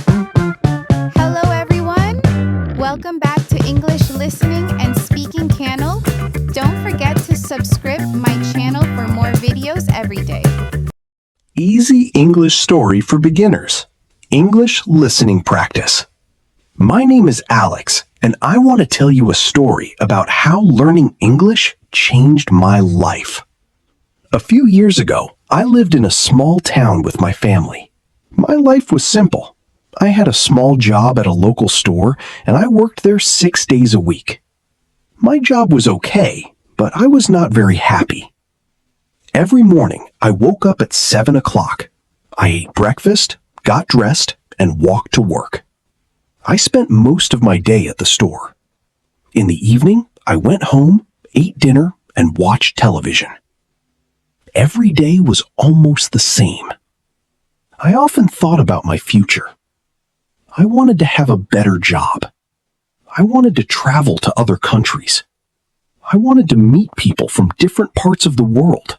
Hello everyone! Welcome back to English Listening and Speaking Channel. Don't forget to subscribe my channel for more videos every day. Easy English story for beginners. English listening practice. My name is Alex, and I want to tell you a story about how learning English changed my life. A few years ago, I lived in a small town with my family. My life was simple. I had a small job at a local store, and I worked there 6 days a week. My job was okay, but I was not very happy. Every morning, I woke up at 7 o'clock. I ate breakfast, got dressed, and walked to work. I spent most of my day at the store. In the evening, I went home, ate dinner, and watched television. Every day was almost the same. I often thought about my future. I wanted to have a better job. I wanted to travel to other countries. I wanted to meet people from different parts of the world.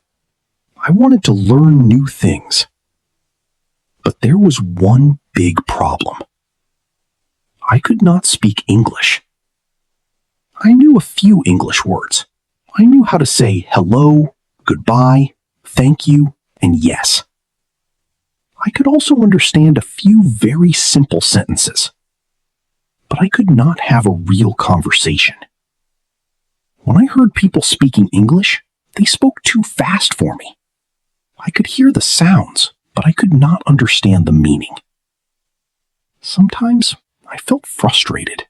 I wanted to learn new things. But there was one big problem. I could not speak English. I knew a few English words. I knew how to say hello, goodbye, thank you, and yes. I could also understand a few very simple sentences. But I could not have a real conversation. When I heard people speaking English, they spoke too fast for me. I could hear the sounds, but I could not understand the meaning. Sometimes I felt frustrated.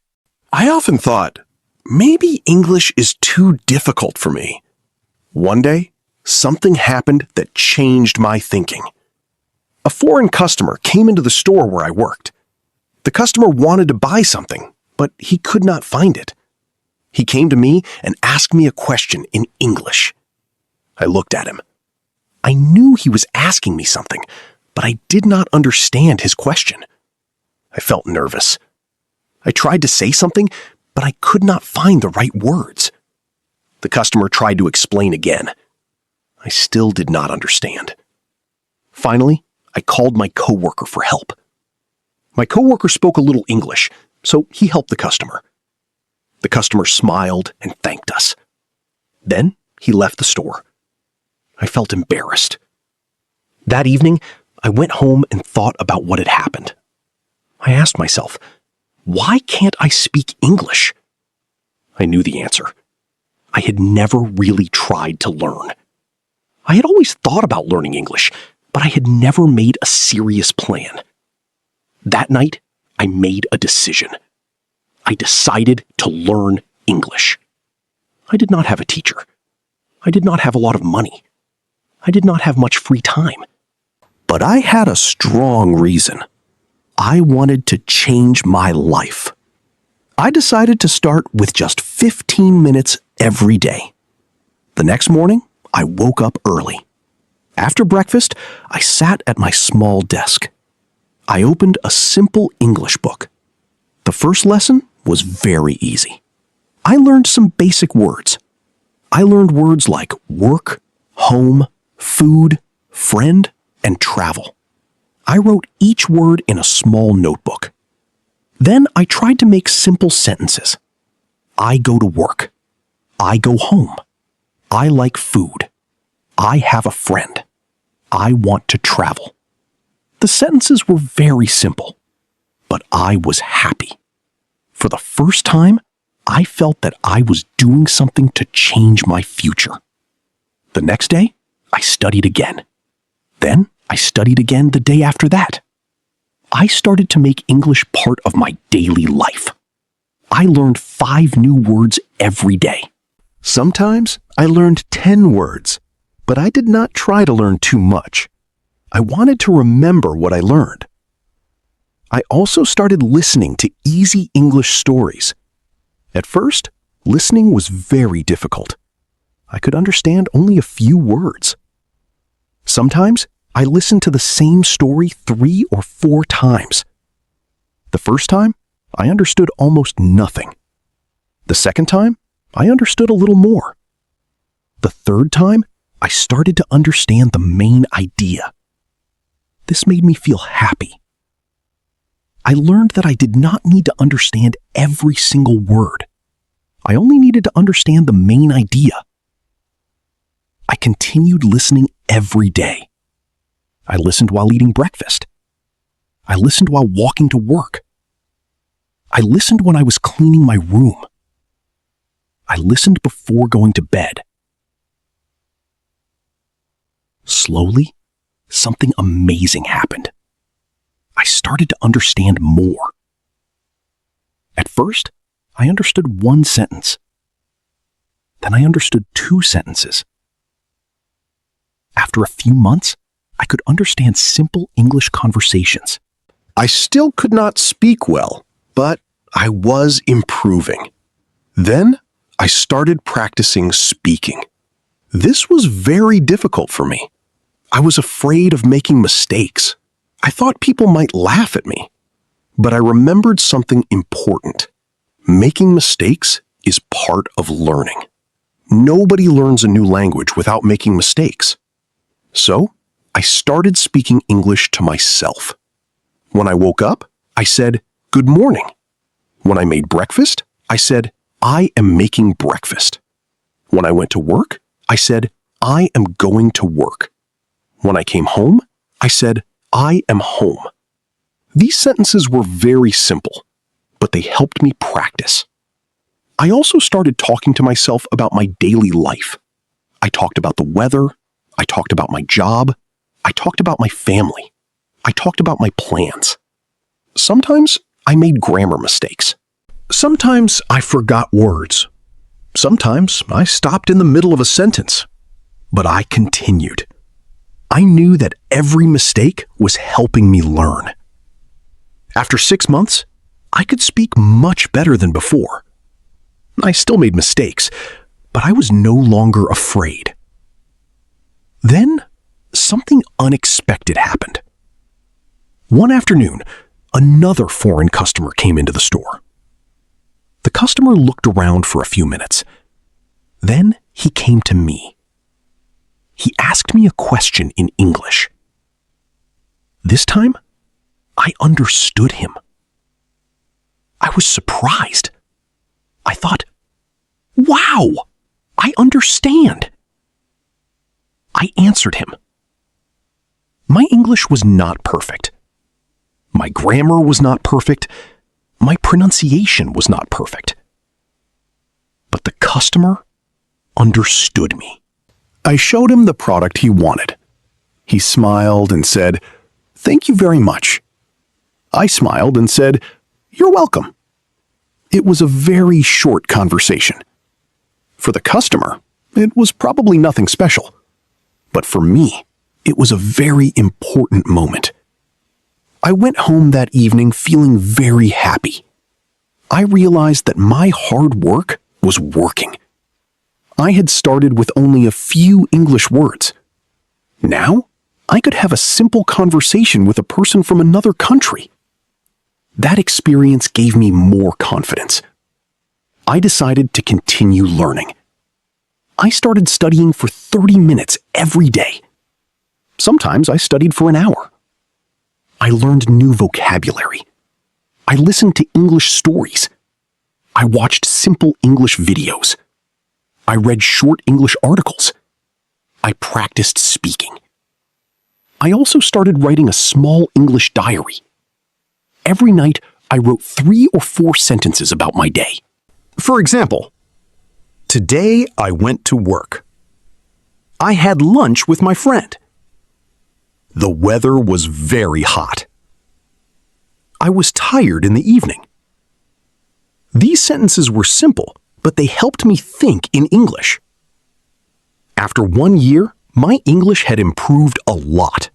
I often thought, maybe English is too difficult for me. One day, something happened that changed my thinking. A foreign customer came into the store where I worked. The customer wanted to buy something, but he could not find it. He came to me and asked me a question in English. I looked at him. I knew he was asking me something, but I did not understand his question. I felt nervous. I tried to say something, but I could not find the right words. The customer tried to explain again. I still did not understand. Finally, I called my coworker for help. My coworker spoke a little English, so he helped the customer. The customer smiled and thanked us. Then he left the store. I felt embarrassed. That evening, I went home and thought about what had happened. I asked myself, why can't I speak English? I knew the answer. I had never really tried to learn. I had always thought about learning English, but I had never made a serious plan. That night, I made a decision. I decided to learn English. I did not have a teacher. I did not have a lot of money. I did not have much free time. But I had a strong reason. I wanted to change my life. I decided to start with just 15 minutes every day. The next morning, I woke up early. After breakfast, I sat at my small desk. I opened a simple English book. The first lesson was very easy. I learned some basic words. I learned words like work, home, food, friend, and travel. I wrote each word in a small notebook. Then I tried to make simple sentences. I go to work. I go home. I like food. I have a friend. I want to travel. The sentences were very simple, but I was happy. For the first time, I felt that I was doing something to change my future. The next day, I studied again. Then I studied again the day after that. I started to make English part of my daily life. I learned 5 new words every day. Sometimes I learned 10 words, but I did not try to learn too much. I wanted to remember what I learned. I also started listening to easy English stories. At first, listening was very difficult. I could understand only a few words. Sometimes I listened to the same story 3 or 4 times. The first time, I understood almost nothing. The second time, I understood a little more. The third time, I started to understand the main idea. This made me feel happy. I learned that I did not need to understand every single word. I only needed to understand the main idea. I continued listening every day. I listened while eating breakfast. I listened while walking to work. I listened when I was cleaning my room. I listened before going to bed. Slowly, something amazing happened. I started to understand more. At first, I understood one sentence. Then I understood 2 sentences. After a few months, I could understand simple English conversations. I still could not speak well, but I was improving. Then I started practicing speaking. This was very difficult for me. I was afraid of making mistakes. I thought people might laugh at me. But I remembered something important. Making mistakes is part of learning. Nobody learns a new language without making mistakes. So, I started speaking English to myself. When I woke up, I said, "Good morning." When I made breakfast, I said, "I am making breakfast." When I went to work, I said, "I am going to work." When I came home, I said, "I am home." These sentences were very simple, but they helped me practice. I also started talking to myself about my daily life. I talked about the weather. I talked about my job. I talked about my family. I talked about my plans. Sometimes I made grammar mistakes. Sometimes I forgot words. Sometimes I stopped in the middle of a sentence. But I continued. I knew that every mistake was helping me learn. After 6 months, I could speak much better than before. I still made mistakes, but I was no longer afraid. Then, something unexpected happened. One afternoon, another foreign customer came into the store. The customer looked around for a few minutes. Then he came to me. He asked me a question in English. This time, I understood him. I was surprised. I thought, "Wow, I understand." I answered him. My English was not perfect. My grammar was not perfect. My pronunciation was not perfect. But the customer understood me. I showed him the product he wanted. He smiled and said, "Thank you very much." I smiled and said, "You're welcome." It was a very short conversation. For the customer, it was probably nothing special. But for me, it was a very important moment. I went home that evening feeling very happy. I realized that my hard work was working. I had started with only a few English words. Now, I could have a simple conversation with a person from another country. That experience gave me more confidence. I decided to continue learning. I started studying for 30 minutes every day. Sometimes I studied for an hour. I learned new vocabulary. I listened to English stories. I watched simple English videos. I read short English articles. I practiced speaking. I also started writing a small English diary. Every night, I wrote 3 or 4 sentences about my day. For example, today I went to work. I had lunch with my friend. The weather was very hot. I was tired in the evening. These sentences were simple, but they helped me think in English. After 1 year, my English had improved a lot.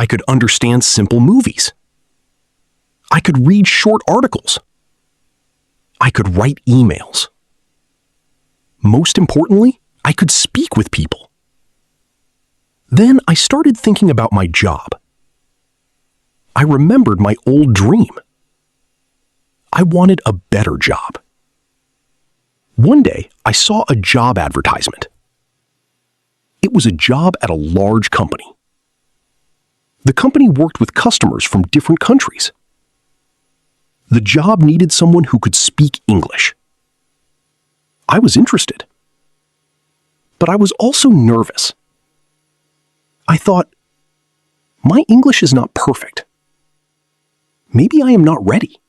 I could understand simple movies. I could read short articles. I could write emails. Most importantly, I could speak with people. Then I started thinking about my job. I remembered my old dream. I wanted a better job. One day, I saw a job advertisement. It was a job at a large company. The company worked with customers from different countries. The job needed someone who could speak English. I was interested. But I was also nervous. I thought, my English is not perfect. Maybe I am not ready.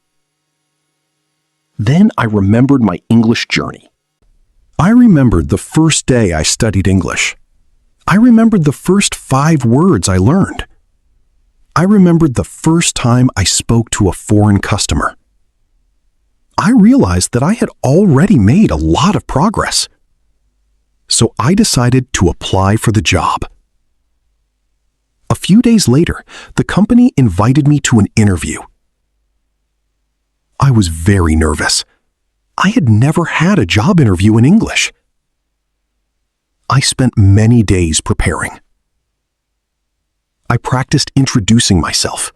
Then I remembered my English journey. I remembered the first day I studied English. I remembered the first 5 words I learned. I remembered the first time I spoke to a foreign customer. I realized that I had already made a lot of progress. So I decided to apply for the job. A few days later, the company invited me to an interview. I was very nervous. I had never had a job interview in English. I spent many days preparing. I practiced introducing myself.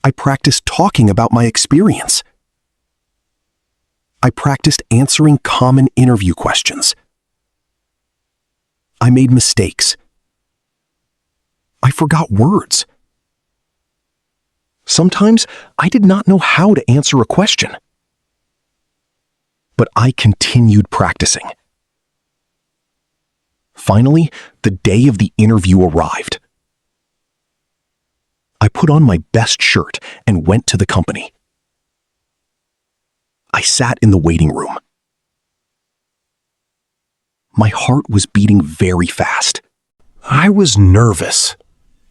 I practiced talking about my experience. I practiced answering common interview questions. I made mistakes. I forgot words. Sometimes I did not know how to answer a question. But I continued practicing. Finally, the day of the interview arrived. I put on my best shirt and went to the company. I sat in the waiting room. My heart was beating very fast. I was nervous.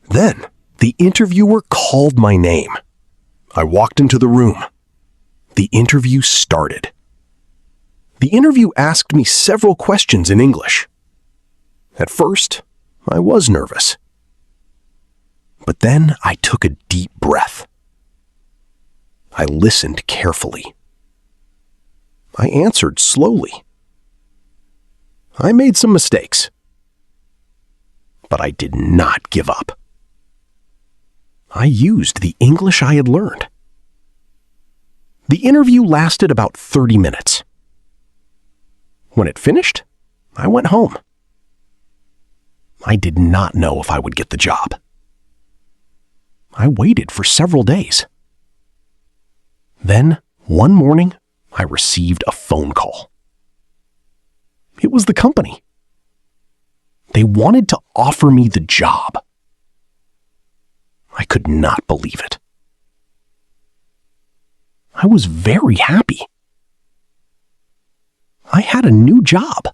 Then, the interviewer called my name. I walked into the room. The interview started. The interview asked me several questions in English. At first, I was nervous. But then I took a deep breath. I listened carefully. I answered slowly. I made some mistakes. But I did not give up. I used the English I had learned. The interview lasted about 30 minutes. When it finished, I went home. I did not know if I would get the job. I waited for several days. Then, one morning, I received a phone call. It was the company. They wanted to offer me the job. I could not believe it. I was very happy. I had a new job.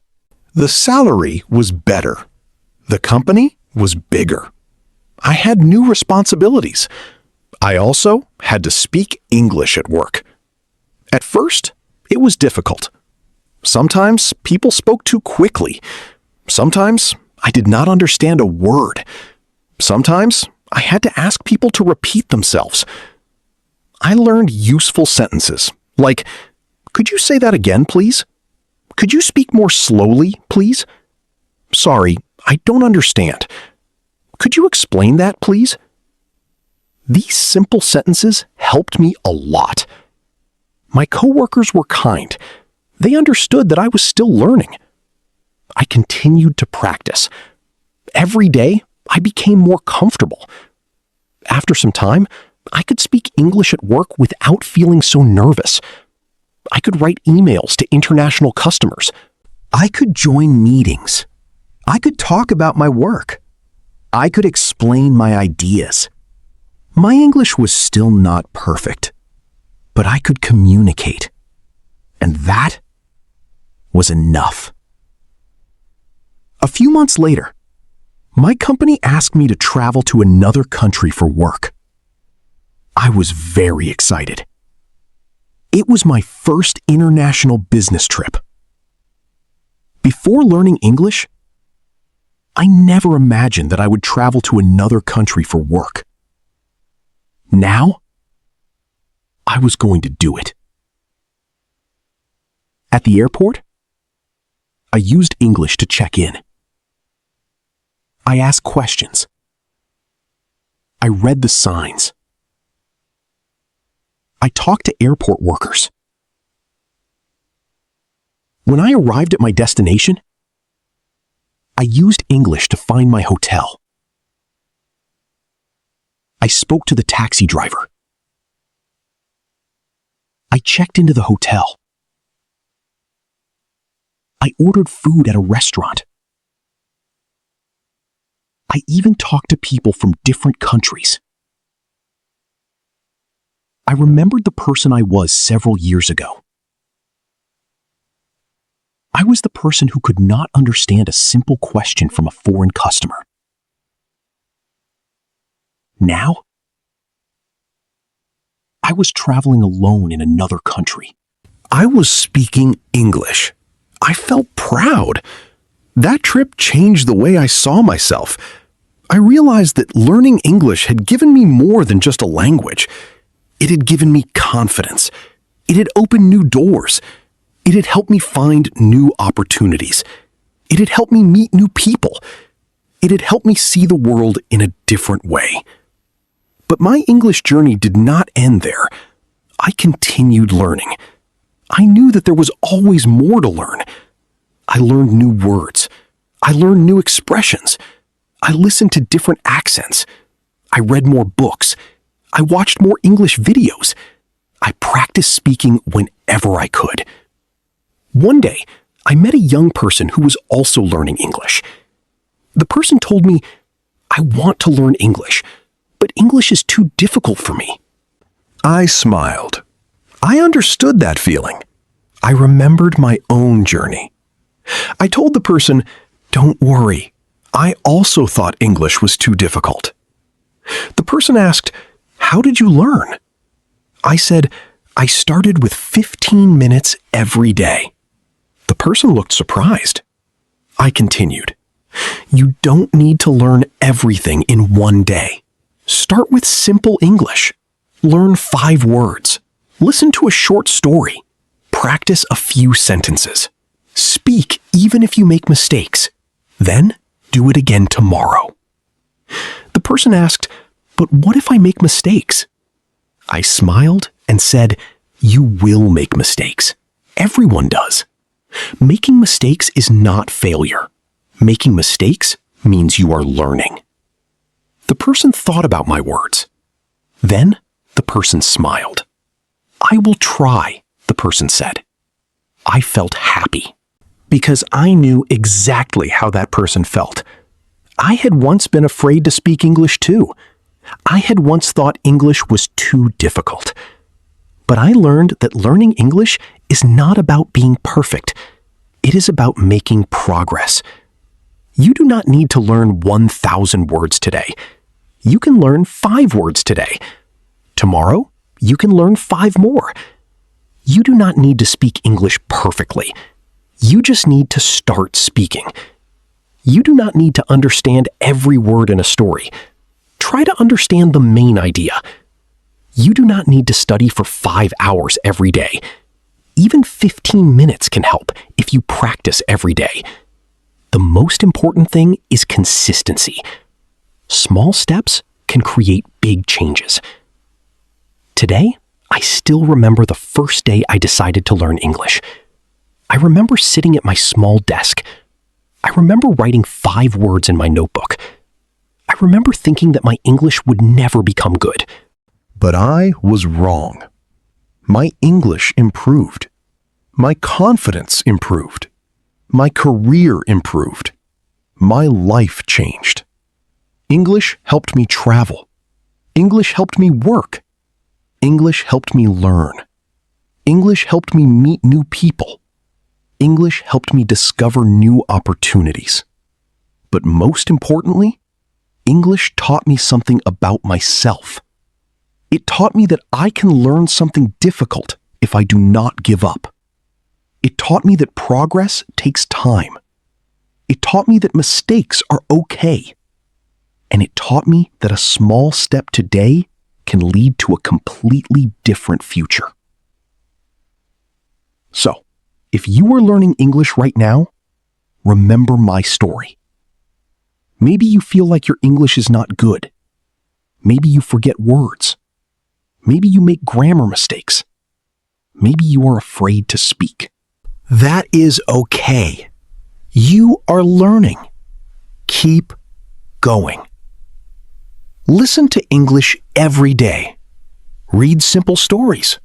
The salary was better. The company was bigger. I had new responsibilities. I also had to speak English at work. At first, it was difficult. Sometimes people spoke too quickly. Sometimes I did not understand a word. Sometimes I had to ask people to repeat themselves. I learned useful sentences, like, "Could you say that again, please? Could you speak more slowly, please? Sorry, I don't understand. Could you explain that, please?" These simple sentences helped me a lot. My coworkers were kind. They understood that I was still learning. I continued to practice. Every day, I became more comfortable. After some time, I could speak English at work without feeling so nervous. I could write emails to international customers. I could join meetings. I could talk about my work. I could explain my ideas. My English was still not perfect, but I could communicate. And that was enough. A few months later, my company asked me to travel to another country for work. I was very excited. It was my first international business trip. Before learning English, I never imagined that I would travel to another country for work. Now, I was going to do it. At the airport, I used English to check in. I asked questions. I read the signs. I talked to airport workers. When I arrived at my destination, I used English to find my hotel. I spoke to the taxi driver. I checked into the hotel. I ordered food at a restaurant. I even talked to people from different countries. I remembered the person I was several years ago. I was the person who could not understand a simple question from a foreign customer. Now, I was traveling alone in another country. I was speaking English. I felt proud. That trip changed the way I saw myself. I realized that learning English had given me more than just a language. It had given me confidence. It had opened new doors. It had helped me find new opportunities. It had helped me meet new people. It had helped me see the world in a different way. But my English journey did not end there. I continued learning. I knew that there was always more to learn. I learned new words. I learned new expressions. I listened to different accents. I read more books. I watched more English videos. I practiced speaking whenever I could. One day, I met a young person who was also learning English. The person told me, "I want to learn English, but English is too difficult for me." I smiled. I understood that feeling. I remembered my own journey. I told the person, "Don't worry, I also thought English was too difficult." The person asked, "How did you learn?" I said, "I started with 15 minutes every day." The person looked surprised. I continued, "You don't need to learn everything in one day. Start with simple English. Learn 5 words. Listen to a short story. Practice a few sentences. Speak even if you make mistakes. Then do it again tomorrow." The person asked, "But what if I make mistakes?" I smiled and said, "You will make mistakes. Everyone does. Making mistakes is not failure. Making mistakes means you are learning." The person thought about my words. Then the person smiled. "I will try," the person said. I felt happy because I knew exactly how that person felt. I had once been afraid to speak English too. I had once thought English was too difficult. But I learned that learning English is not about being perfect. It is about making progress. You do not need to learn 1,000 words today. You can learn 5 words today. Tomorrow, you can learn 5 more. You do not need to speak English perfectly. You just need to start speaking. You do not need to understand every word in a story. Try to understand the main idea. You do not need to study for 5 hours every day. Even 15 minutes can help if you practice every day. The most important thing is consistency. Small steps can create big changes. Today, I still remember the first day I decided to learn English. I remember sitting at my small desk. I remember writing 5 words in my notebook. I remember thinking that my English would never become good. But I was wrong. My English improved. My confidence improved. My career improved. My life changed. English helped me travel. English helped me work. English helped me learn. English helped me meet new people. English helped me discover new opportunities. But most importantly, English taught me something about myself. It taught me that I can learn something difficult if I do not give up. It taught me that progress takes time. It taught me that mistakes are okay. And it taught me that a small step today can lead to a completely different future. So, if you are learning English right now, remember my story. Maybe you feel like your English is not good. Maybe you forget words. Maybe you make grammar mistakes. Maybe you are afraid to speak. That is okay. You are learning. Keep going. Listen to English every day. Read simple stories.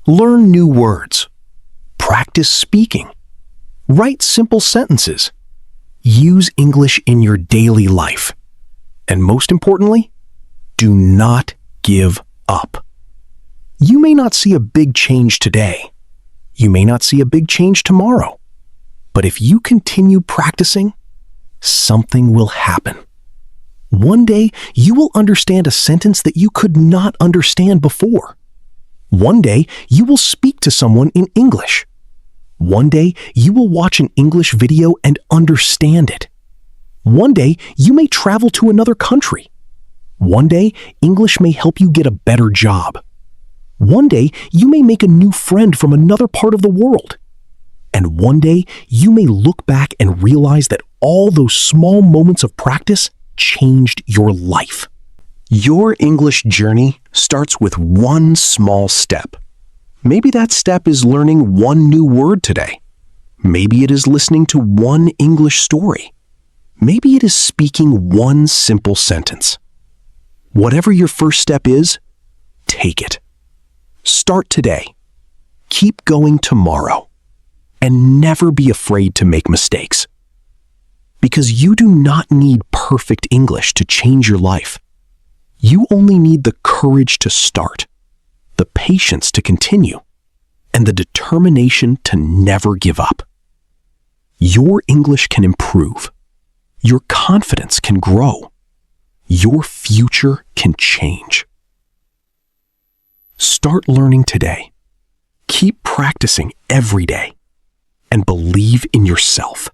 Learn new words. Practice speaking. Write simple sentences. Use English in your daily life. And most importantly, do not give up. You may not see a big change today. You may not see a big change tomorrow. But if you continue practicing, something will happen. One day, you will understand a sentence that you could not understand before. One day, you will speak to someone in English. One day, you will watch an English video and understand it. One day, you may travel to another country. One day, English may help you get a better job. One day, you may make a new friend from another part of the world. And one day, you may look back and realize that all those small moments of practice changed your life. Your English journey starts with one small step. Maybe that step is learning one new word today. Maybe it is listening to one English story. Maybe it is speaking one simple sentence. Whatever your first step is, take it. Start today. Keep going tomorrow. And never be afraid to make mistakes. Because you do not need perfect English to change your life. You only need the courage to start, the patience to continue, and the determination to never give up. Your English can improve. Your confidence can grow. Your future can change. Start learning today. Keep practicing every day. And believe in yourself.